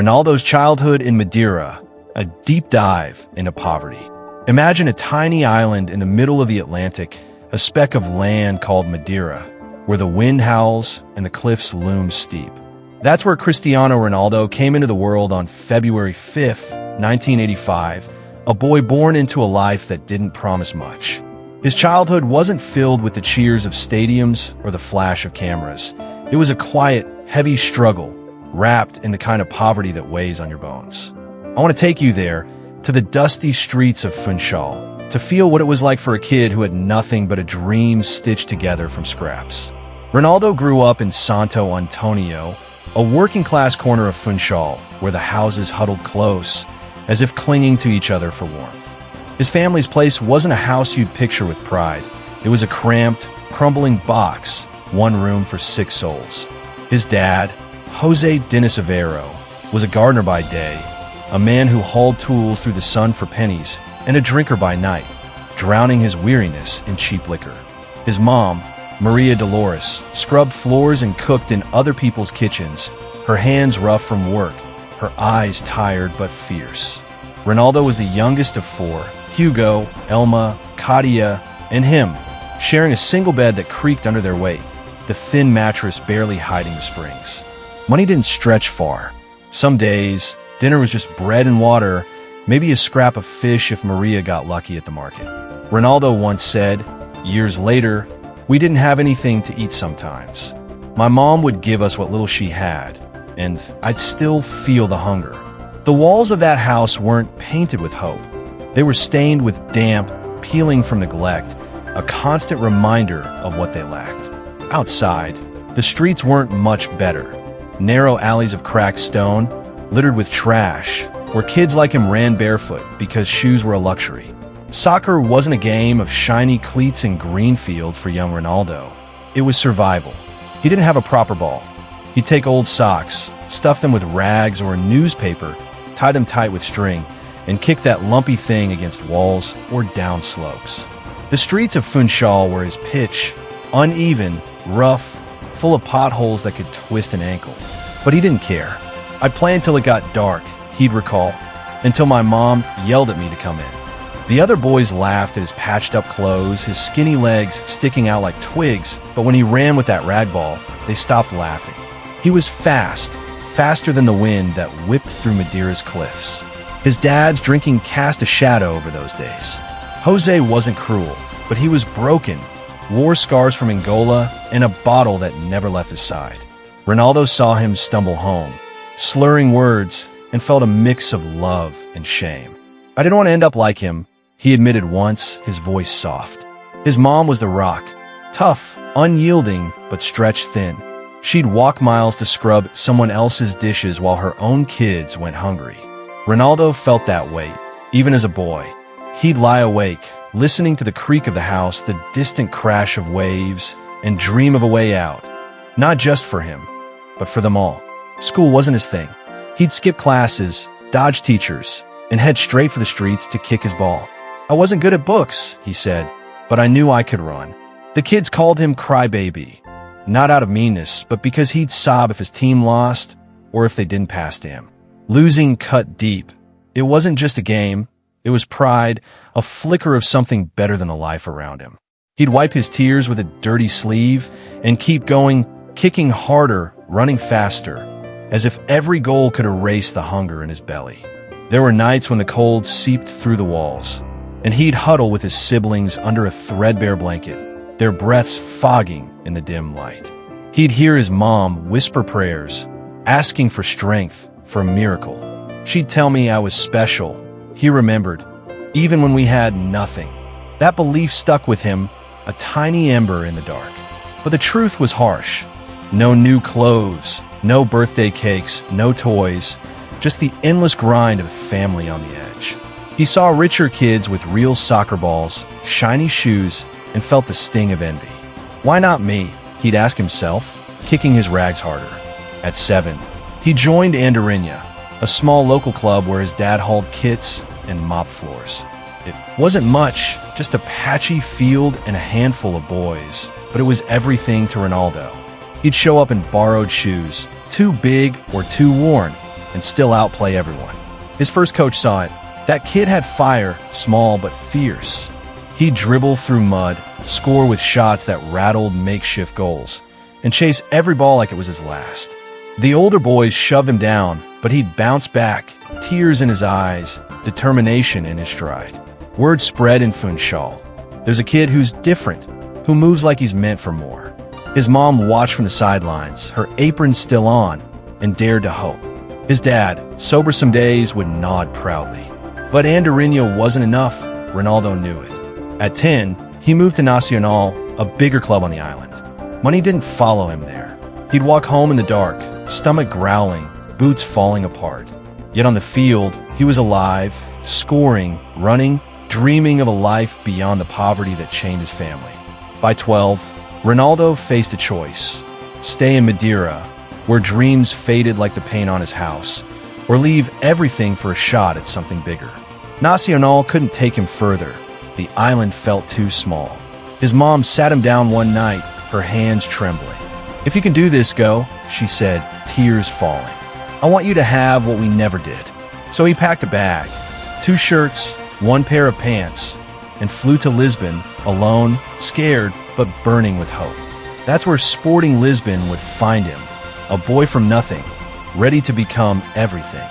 Ronaldo's childhood in Madeira, a deep dive into poverty. Imagine a tiny island in the middle of the Atlantic, a speck of land called Madeira, where the wind howls and the cliffs loom steep. That's where Cristiano Ronaldo came into the world on February 5th, 1985, a boy born into a life that didn't promise much. His childhood wasn't filled with the cheers of stadiums or the flash of cameras. It was a quiet, heavy struggle, wrapped in the kind of poverty that weighs on your bones. I want to take you there, to the dusty streets of Funchal, to feel what it was like for a kid who had nothing but a dream stitched together from scraps. Ronaldo grew up in Santo Antonio, a working-class corner of Funchal, where the houses huddled close, as if clinging to each other for warmth. His family's place wasn't a house you'd picture with pride. It was a cramped, crumbling box, one room for 6 souls. His dad, Jose Dinisavero, was a gardener by day, a man who hauled tools through the sun for pennies, and a drinker by night, drowning his weariness in cheap liquor. His mom, Maria Dolores, scrubbed floors and cooked in other people's kitchens, her hands rough from work, her eyes tired but fierce. Ronaldo was the youngest of 4, Hugo, Elma, Katia, and him, sharing a single bed that creaked under their weight, the thin mattress barely hiding the springs. Money didn't stretch far. Some days, dinner was just bread and water, maybe a scrap of fish if Maria got lucky at the market. Ronaldo once said, years later, "We didn't have anything to eat sometimes. My mom would give us what little she had, and I'd still feel the hunger." The walls of that house weren't painted with hope. They were stained with damp, peeling from neglect, a constant reminder of what they lacked. Outside, the streets weren't much better. Narrow alleys of cracked stone, littered with trash, where kids like him ran barefoot because shoes were a luxury. Soccer wasn't a game of shiny cleats and green fields for young Ronaldo. It was survival. He didn't have a proper ball. He'd take old socks, stuff them with rags or a newspaper, tie them tight with string, and kick that lumpy thing against walls or down slopes. The streets of Funchal were his pitch, uneven, rough, full of potholes that could twist an ankle. But he didn't care. "I'd play until it got dark," he'd recall, "until my mom yelled at me to come in." The other boys laughed at his patched-up clothes, his skinny legs sticking out like twigs, but when he ran with that rag ball, they stopped laughing. He was fast, faster than the wind that whipped through Madeira's cliffs. His dad's drinking cast a shadow over those days. Jose wasn't cruel, but he was broken, wore scars from Angola, and a bottle that never left his side. Ronaldo saw him stumble home, slurring words, and felt a mix of love and shame. "I didn't want to end up like him," he admitted once, his voice soft. His mom was the rock, tough, unyielding, but stretched thin. She'd walk miles to scrub someone else's dishes while her own kids went hungry. Ronaldo felt that weight, even as a boy. He'd lie awake, listening to the creak of the house, the distant crash of waves, and dream of a way out. Not just for him, but for them all. School wasn't his thing. He'd skip classes, dodge teachers, and head straight for the streets to kick his ball. "I wasn't good at books," he said, "but I knew I could run." The kids called him Crybaby, not out of meanness, but because he'd sob if his team lost or if they didn't pass to him. Losing cut deep. It wasn't just a game. It was pride, a flicker of something better than the life around him. He'd wipe his tears with a dirty sleeve and keep going, kicking harder, running faster, as if every goal could erase the hunger in his belly. There were nights when the cold seeped through the walls, and he'd huddle with his siblings under a threadbare blanket, their breaths fogging in the dim light. He'd hear his mom whisper prayers, asking for strength, for a miracle. She'd tell me I was special, he remembered, even when we had nothing. That belief stuck with him, a tiny ember in the dark. But the truth was harsh. No new clothes, no birthday cakes, no toys, just the endless grind of a family on the edge. He saw richer kids with real soccer balls, shiny shoes, and felt the sting of envy. "Why not me?" he'd ask himself, kicking his rags harder. At 7, he joined Andorinha, a small local club where his dad hauled kits and mopped floors. It wasn't much, just a patchy field and a handful of boys, but it was everything to Ronaldo. He'd show up in borrowed shoes, too big or too worn, and still outplay everyone. His first coach saw it. That kid had fire, small but fierce. He'd dribble through mud, score with shots that rattled makeshift goals, and chase every ball like it was his last. The older boys shoved him down, but he'd bounce back, tears in his eyes, determination in his stride. Word spread in Funchal. There's a kid who's different, who moves like he's meant for more. His mom watched from the sidelines, her apron still on, and dared to hope. His dad, sober some days, would nod proudly. But Andorinho wasn't enough. Ronaldo knew it. At 10, he moved to Nacional, a bigger club on the island. Money didn't follow him there. He'd walk home in the dark, stomach growling, boots falling apart. Yet on the field, he was alive, scoring, running, dreaming of a life beyond the poverty that chained his family. By 12, Ronaldo faced a choice: stay in Madeira, where dreams faded like the paint on his house, or leave everything for a shot at something bigger. Nacional couldn't take him further. The island felt too small. His mom sat him down one night, her hands trembling. "If you can do this, go," she said, tears falling. "I want you to have what we never did." So he packed a bag, 2 shirts, 1 pair of pants, and flew to Lisbon, alone, scared, but burning with hope. That's where Sporting Lisbon would find him, a boy from nothing, ready to become everything.